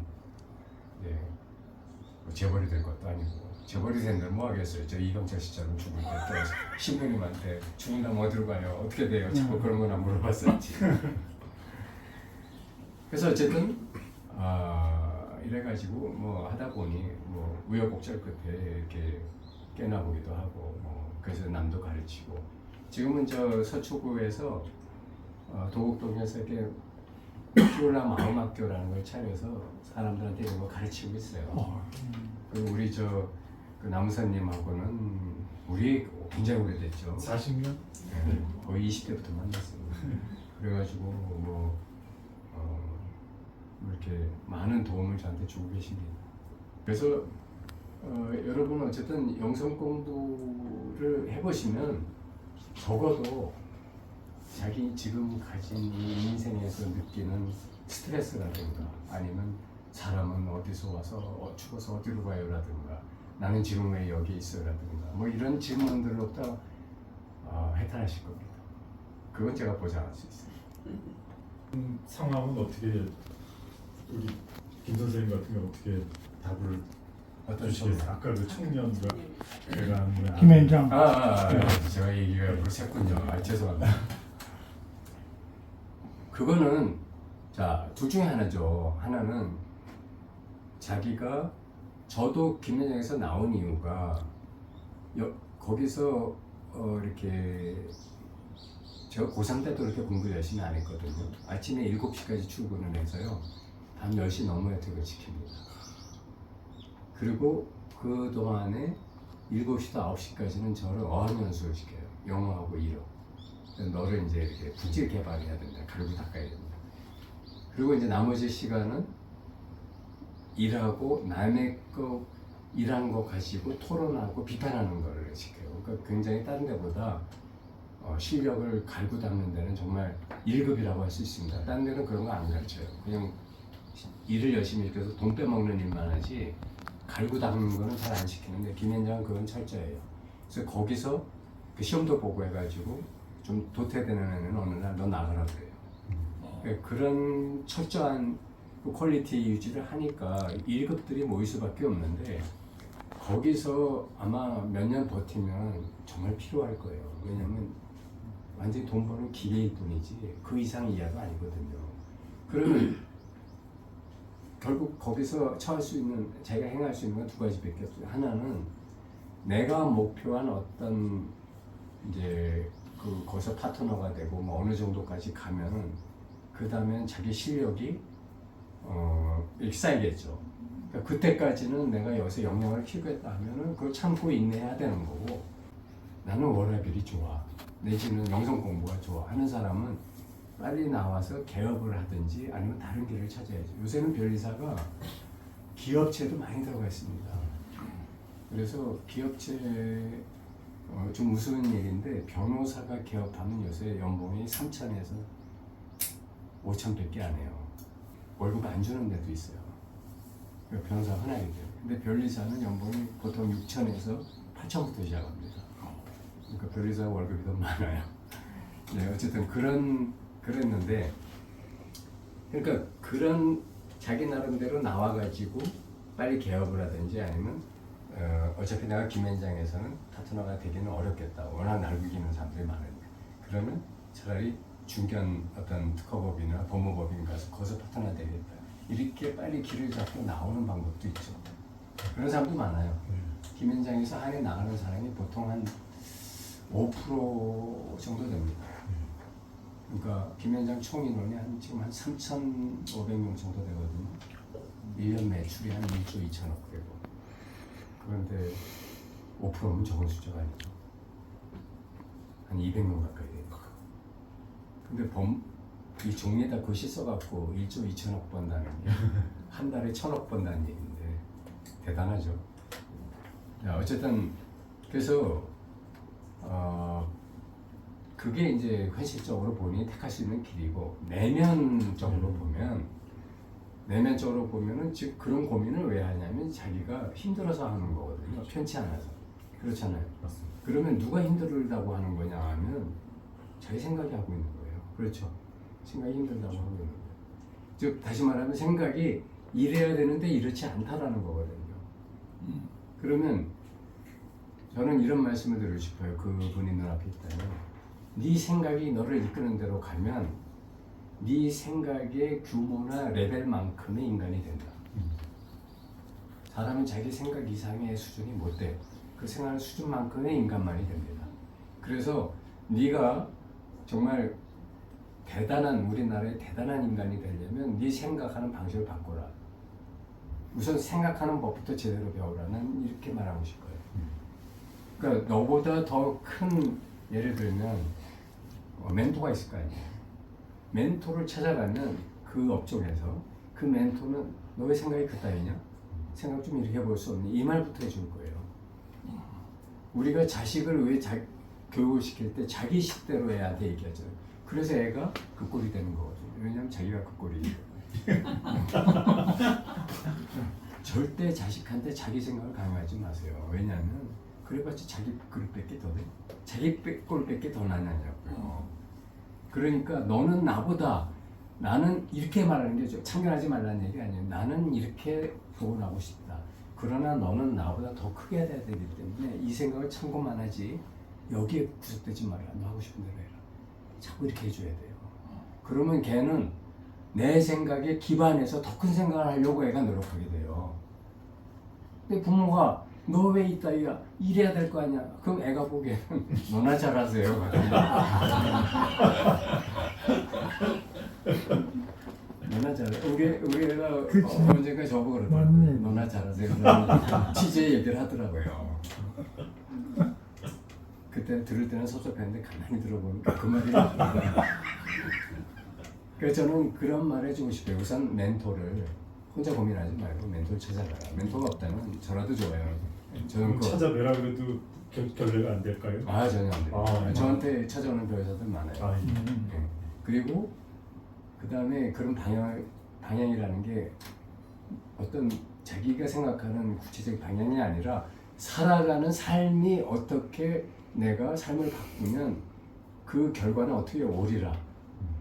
뭐 재벌이 될 것도 아니고 재벌이 된들 뭐 하겠어요. 저 이병철 씨처럼 죽을 때 또 신부님한테 죽는다면 어디로 가요? 어떻게 돼요? 자꾸 그런 거나 물어봤었지. 그래서 어쨌든 이래가지고 뭐 하다 보니 뭐 우여곡절 끝에 이렇게 깨나보기도 하고 뭐 그래서 남도 가르치고 지금은 저 서초구에서 도곡동에서 이렇게 피올라 마음학교라는 걸 차려서 사람들한테 이런 거 가르치고 있어요. 그리고 우리 그 나무사님하고는 우리 굉장히 오래됐죠. 40년? 네, 거의 20대부터 만났어요. 그래가지고 뭐 이렇게 많은 도움을 저한테 주고 계십니다. 그래서 여러분 어쨌든 영성 공부를 해보시면 적어도 자기 지금 가진 이 인생에서 느끼는 스트레스라든가 아니면 사람은 어디서 와서 죽어서 어디로 가요라든가 나는 지금 왜 여기 있어라든가 뭐 이런 질문들로부터 해탈하실 겁니다. 그건 제가 보장할 수 있어요. 상황은 어떻게 우리 김 선생님 같은 경우 어떻게 답을 어떤 주시겠어요? 아까 그 청년과 내가 김현장. 제가 얘기가 옆으로 샜군요. 죄송합니다. 그거는 자, 둘 중에 하나죠. 하나는 자기가 저도 김현장에서 나온 이유가 거기서 이렇게 제가 고3 때도 이렇게 공부 열심히 안 했거든요. 아침에 7시까지 출근을 해서요. 밤 10시 넘어야 퇴근시킵니다. 그리고 그 동안에 7시부터 9시까지는 저를 어학연수를 시켜요. 영어하고 일어. 너를 이제 이렇게 품질 개발해야 된다. 갈고 닦아야 된다. 그리고 이제 나머지 시간은 일하고 남의 거 일한 거 가지고 토론하고 비판하는 걸 시켜요. 그러니까 굉장히 다른 데보다 실력을 갈고 닦는 데는 정말 1급이라고 할 수 있습니다. 다른 데는 그런 거 안 가르쳐요. 그냥 일을 열심히 시켜서 돈 빼먹는 일만 하지 갈고 닦는 거는 잘 안 시키는데 김현장은 그건 철저해요. 그래서 거기서 그 시험도 보고 해가지고 좀 도태되는 애는 어느 날 너 나가라 그래요. 그러니까 그런 철저한 퀄리티 유지를 하니까 1급들이 모일 수밖에 없는데 거기서 아마 몇 년 버티면 정말 필요할 거예요. 왜냐면 완전히 돈 버는 기계일 뿐이지 그 이상 이하도 아니거든요. 그러면 결국 거기서 처할 수 있는 자기가 행할 수 있는 건 두 가지밖에 없어요. 하나는 내가 목표한 어떤 이제 거기서 파트너가 되고 뭐 어느 정도까지 가면은 그 다음엔 자기 실력이 쌓이겠죠. 그러니까 그때까지는 내가 여기서 역량을 키우겠다 하면은 그걸 참고 인내해야 되는 거고 나는 워라밸이 좋아 내지는 영성 공부가 좋아 하는 사람은 빨리 나와서 개업을 하든지 아니면 다른 길을 찾아야죠. 요새는 변리사가 기업체도 많이 들어가 있습니다. 그래서 기업체 좀 우스운 얘기인데 변호사가 개업하면 요새 연봉이 3,000에서 5,000밖에 안 해요. 월급 안 주는 데도 있어요. 변호사 흔하게 돼요. 근데 변리사는 연봉이 보통 6,000에서 8,000부터 시작합니다. 그러니까 변리사 월급이 더 많아요. 네, 어쨌든 그랬는데 그러니까 그런 자기 나름대로 나와가지고 빨리 개업을 하든지 아니면 어차피 내가 김현장에서는 파트너가 되기는 어렵겠다. 워낙 날 이기는 사람들이 많으니까. 그러면 차라리 중견 어떤 특허법이나 법무법인 가서 거기서 파트너 되겠다. 이렇게 빨리 길을 잡고 나오는 방법도 있죠. 그런 사람도 많아요. 김현장에서 한해 나가는 사람이 보통 한 5% 정도 됩니다. 그러니까 김현장 총 인원이 지금 한 3,500명 정도 되거든요. 1년 매출이 한 1조 2천억 되고. 그런데 5%면 적은 숫자가 아니죠. 한 200명 가까이 되니까. 근데 이 종이에다 글씨 써갖고 1조 2천억 번다는 게 한 달에 1,000억 번다는 얘기인데 대단하죠. 자, 어쨌든 그래서 그게 이제 현실적으로 본인이 택할 수 있는 길이고 내면적으로 보면은 즉 그런 고민을 왜 하냐면 자기가 힘들어서 하는 거거든요. 편치 않아서. 그렇잖아요. 맞습니다. 그러면 누가 힘들다고 하는 거냐 하면 자기 생각이 하고 있는 거예요. 그렇죠. 생각이 힘들다고 하고 있는 거예요. 즉 다시 말하면 생각이 이래야 되는데 이렇지 않다라는 거거든요. 그러면 저는 이런 말씀을 드리고 싶어요. 그분이 눈앞에 있다면 네 생각이 너를 이끄는 대로 가면 네 생각의 규모나 레벨만큼의 인간이 된다. 사람은 자기 생각 이상의 수준이 못 돼요. 그 생각하는 수준만큼의 인간만이 됩니다. 그래서 네가 정말 우리나라의 대단한 인간이 되려면 네 생각하는 방식을 바꿔라. 우선 생각하는 법부터 제대로 배우라. 난 이렇게 말하고 싶어요. 그러니까 너보다 더 큰 예를 들면 멘토가 있을 거 아니에요. 멘토를 찾아가면 그 업종에서 그 멘토는 너 왜 생각이 그따위냐? 생각 좀 이렇게 해볼 수 없니? 이 말부터 해줄 거예요. 우리가 자식을 왜 교육을 시킬 때 자기 식대로 애한테 얘기하죠. 그래서 애가 그 꼴이 되는 거거든요. 왜냐하면 자기가 그 꼴이에요. 절대 자식한테 자기 생각을 강요하지 마세요. 왜냐하면 그래봤자 자기 그릇밖에 더 돼. 자기 꼴밖에 더 나냐고요. 그러니까 너는 나보다 나는 이렇게 말하는 게 참견하지 말라는 얘기 아니에요. 나는 이렇게 조언하고 싶다. 그러나 너는 나보다 더 크게 해야 되기 때문에 이 생각을 참고만 하지 여기에 구속되지 말라. 너 하고 싶은 대로 해라. 자꾸 이렇게 해줘야 돼요. 그러면 걔는 내 생각에 기반해서 더 큰 생각을 하려고 애가 노력하게 돼요. 근데 부모가 너 왜 이따위야? 이래야 될 거 아니야? 그럼 애가 보기에는 너나 잘하세요. 너나 잘해. 우리 애가 언젠가 저보고 그러더라고요. 맞네. 너나 잘하세요. 취재 얘기를 하더라고요. 그때 들을 때는 섭섭했는데 가만히 들어보니까 그 말이 맞더라고요. 그래서 저는 그런 말 해주고 싶어요. 우선 멘토를 혼자 고민하지 말고 멘토를 찾아가라. 멘토가 없다면 저라도 좋아요. 저는 찾아뵈라 그래도 결례가 안 될까요? 전혀 안 돼요. 아, 저한테 찾아오는 변호사들 많아요. 아, 네. 그리고 그 다음에 그런 방향이라는 게 어떤 자기가 생각하는 구체적인 방향이 아니라 살아가는 삶이 어떻게 내가 삶을 바꾸면 그 결과는 어떻게 오리라.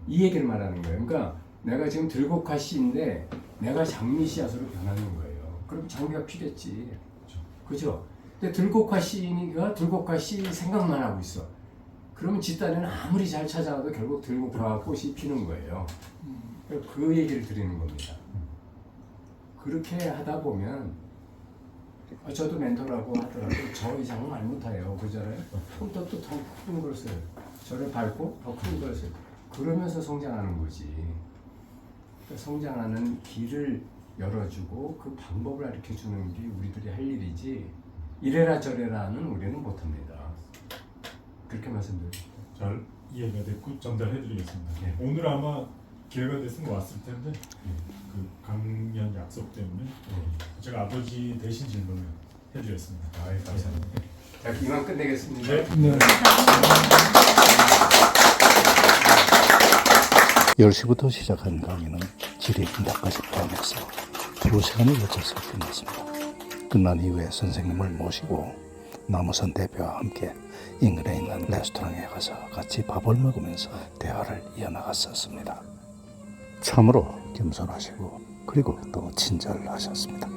이 얘기를 말하는 거예요. 그러니까 내가 지금 들국화 씨인데 내가 장미 씨앗으로 변하는 거예요. 그럼 장미가 피겠지. 그죠? 근데 들국화 씨가 들국화 씨 생각만 하고 있어. 그러면 집단에는 아무리 잘 찾아가도 결국 들국화 꽃이 피는 거예요. 그 얘기를 드리는 겁니다. 그렇게 하다 보면 저도 멘토라고 하더라도 저 이상은 말 못해요. 그잖아요. 또 더 큰 것을 저를 밟고 더 큰 것을 그러면서 성장하는 거지. 그러니까 성장하는 길을 열어주고 그 방법을 가르쳐주는 게 우리들이 할 일이지 이래라 저래라는 우리는 못합니다. 그렇게 말씀드립니다. 잘 이해가 됐고 전달해드리겠습니다. 네. 오늘 아마 기회가 됐으면 왔을 텐데 그 강연 약속 때문에 제가 아버지 대신 질문을 해드렸습니다. 감사합니다. 자, 이만 끝내겠습니다. 네. 10시부터 시작한 강의는 지리 인다까지 포함해서 2시간을 거쳐서 끝났습니다. 끝난 이후에 선생님을 모시고 남우선 대표와 함께 인근에 있는 레스토랑에 가서 같이 밥을 먹으면서 대화를 이어나갔었습니다. 참으로 겸손하시고 그리고 또 친절하셨습니다.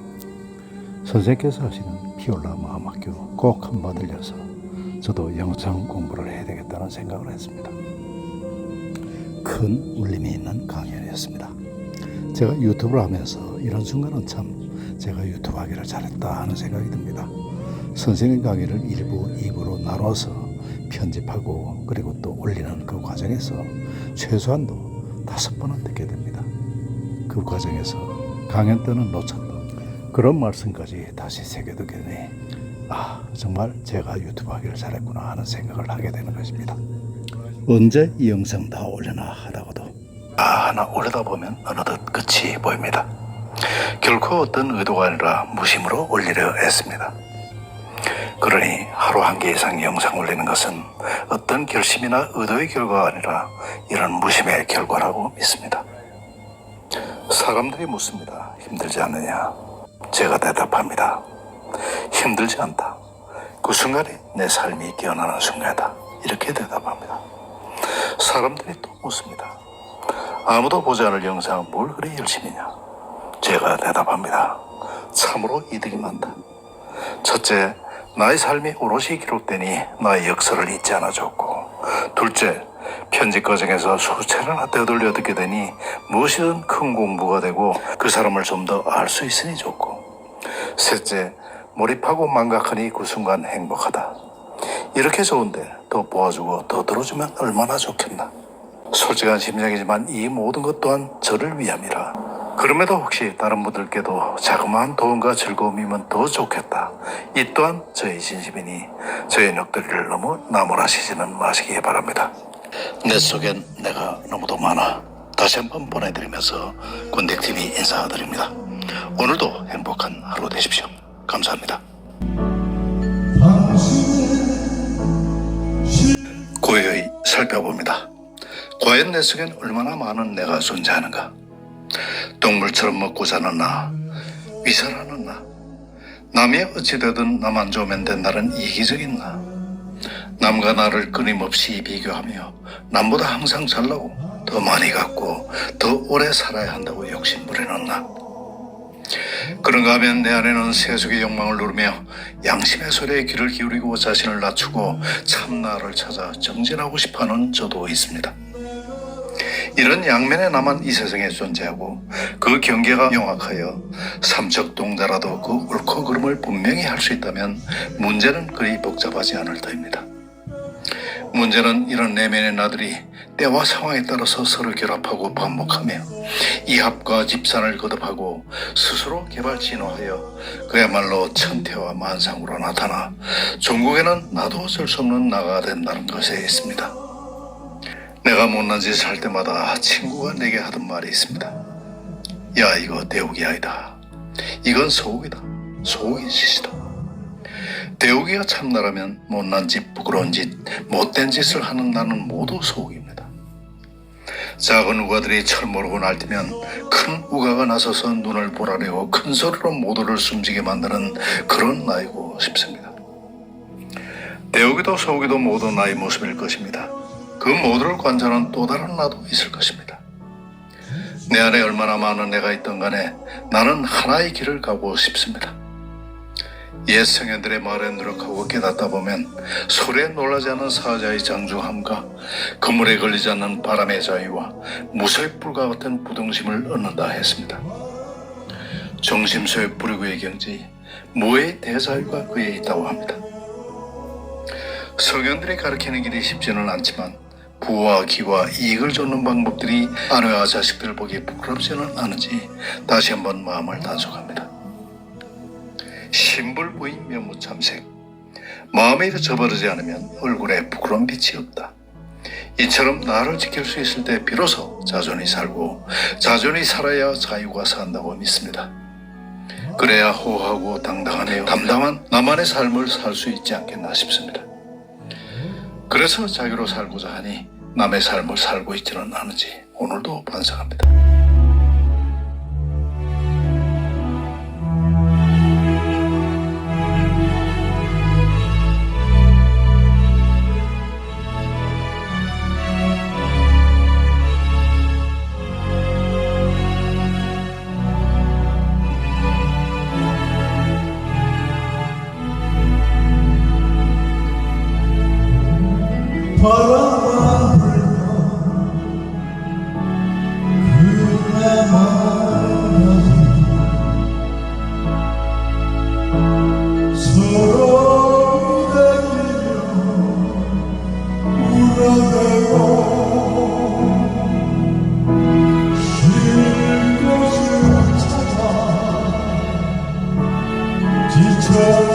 선생님께서 하시는 피올라 마음학교 꼭 한번 들려서 저도 영상 공부를 해야 되겠다는 생각을 했습니다. 큰 울림이 있는 강연이었습니다. 제가 유튜브를 하면서 이런 순간은 참 제가 유튜브 하기를 잘했다 하는 생각이 듭니다. 선생님 강의를 1부, 2부로 나눠서 편집하고 그리고 또 올리는 그 과정에서 최소한도 5번은 듣게 됩니다. 그 과정에서 강연 때는 놓쳤던 그런 말씀까지 다시 새겨두게 되니 정말 제가 유튜브 하기를 잘했구나 하는 생각을 하게 되는 것입니다. 언제 이 영상 다 올려나 하다가도 하나 올리다 보면 어느덧 끝이 보입니다. 결코 어떤 의도가 아니라 무심으로 올리려 했습니다. 그러니 하루 한 개 이상 영상 올리는 것은 어떤 결심이나 의도의 결과가 아니라 이런 무심의 결과라고 믿습니다. 사람들이 묻습니다. 힘들지 않느냐? 제가 대답합니다. 힘들지 않다. 그 순간이 내 삶이 깨어나는 순간이다. 이렇게 대답합니다. 사람들이 또 묻습니다. 아무도 보지 않을 영상 뭘 그리 열심히냐? 제가 대답합니다. 참으로 이득이 많다. 첫째, 나의 삶이 오롯이 기록되니 나의 역사를 잊지 않아 줬고, 둘째, 편집 과정에서 수차례나 되돌려 듣게 되니 무엇이든 큰 공부가 되고 그 사람을 좀 더 알 수 있으니 좋고, 셋째, 몰입하고 망각하니 그 순간 행복하다. 이렇게 좋은데 더 보아주고 더 들어주면 얼마나 좋겠나. 솔직한 심정이지만 이 모든 것 또한 저를 위함이라. 그럼에도 혹시 다른 분들께도 자그마한 도움과 즐거움이면 더 좋겠다. 이 또한 저의 진심이니 저의 넋두리를 너무 나무라시지는 마시기 바랍니다. 내 속엔 내가 너무도 많아. 다시 한번 보내드리면서 권택TV 인사드립니다. 오늘도 행복한 하루 되십시오. 감사합니다. 고요히 살펴봅니다. 과연 내 속엔 얼마나 많은 내가 존재하는가? 동물처럼 먹고 자는 나, 위선하는 나, 남이 어찌되든 나만 좋으면 된다는 이기적인 나, 남과 나를 끊임없이 비교하며 남보다 항상 잘나고 더 많이 갖고 더 오래 살아야 한다고 욕심부리는 나. 그런가 하면 내 안에는 세속의 욕망을 누르며 양심의 소리에 귀를 기울이고 자신을 낮추고 참나를 찾아 정진하고 싶어하는 저도 있습니다. 이런 양면의 나만 이 세상에 존재하고 그 경계가 명확하여 삼척동자라도 그 옳고 그름을 분명히 할 수 있다면 문제는 그리 복잡하지 않을 터입니다. 문제는 이런 내면의 나들이 때와 상황에 따라서 서로 결합하고 반복하며 이합과 집산을 거듭하고 스스로 개발 진화하여 그야말로 천태와 만상으로 나타나 종국에는 나도 어쩔 수 없는 나가 된다는 것에 있습니다. 내가 못난 짓을 할 때마다 친구가 내게 하던 말이 있습니다. 야, 이거 대욱이 아니다. 이건 소욱이다. 소욱의 짓이다. 대욱이가 참나라면 못난 짓, 부끄러운 짓, 못된 짓을 하는 나는 모두 소욱입니다. 작은 우가들이 철모르고 날뛰면 큰 우가가 나서서 눈을 보라내고 큰 소리로 모두를 숨지게 만드는 그런 나이고 싶습니다. 대욱이도 소욱이도 모두 나의 모습일 것입니다. 그 모두를 관찰하는 또 다른 나도 있을 것입니다. 내 안에 얼마나 많은 내가 있던 간에 나는 하나의 길을 가고 싶습니다. 옛 성현들의 말에 노력하고 깨닫다 보면 소리에 놀라지 않는 사자의 장중함과 그물에 걸리지 않는 바람의 자유와 무쇠 뿔과 같은 부등심을 얻는다 했습니다. 정심소의 불구의 경지, 무의 대자유가 그에 있다고 합니다. 성현들이 가르치는 길이 쉽지는 않지만 부와 기와 이익을 쫓는 방법들이 아내와 자식들 보기 부끄럽지는 않은지 다시 한번 마음을 단속합니다. 신불부인 면무참색, 마음에 저버리지 않으면 얼굴에 부끄러운 빛이 없다. 이처럼 나를 지킬 수 있을 때 비로소 자존이 살고 자존이 살아야 자유가 산다고 믿습니다. 그래야 호하고 당당하네요. 담담한 나만의 삶을 살 수 있지 않겠나 싶습니다. 그래서 자기로 살고자 하니 남의 삶을 살고 있지는 않은지 오늘도 반성합니다. 바람만 불면 서로 기다리며 울어대고 쉴 곳을 찾아 지쳐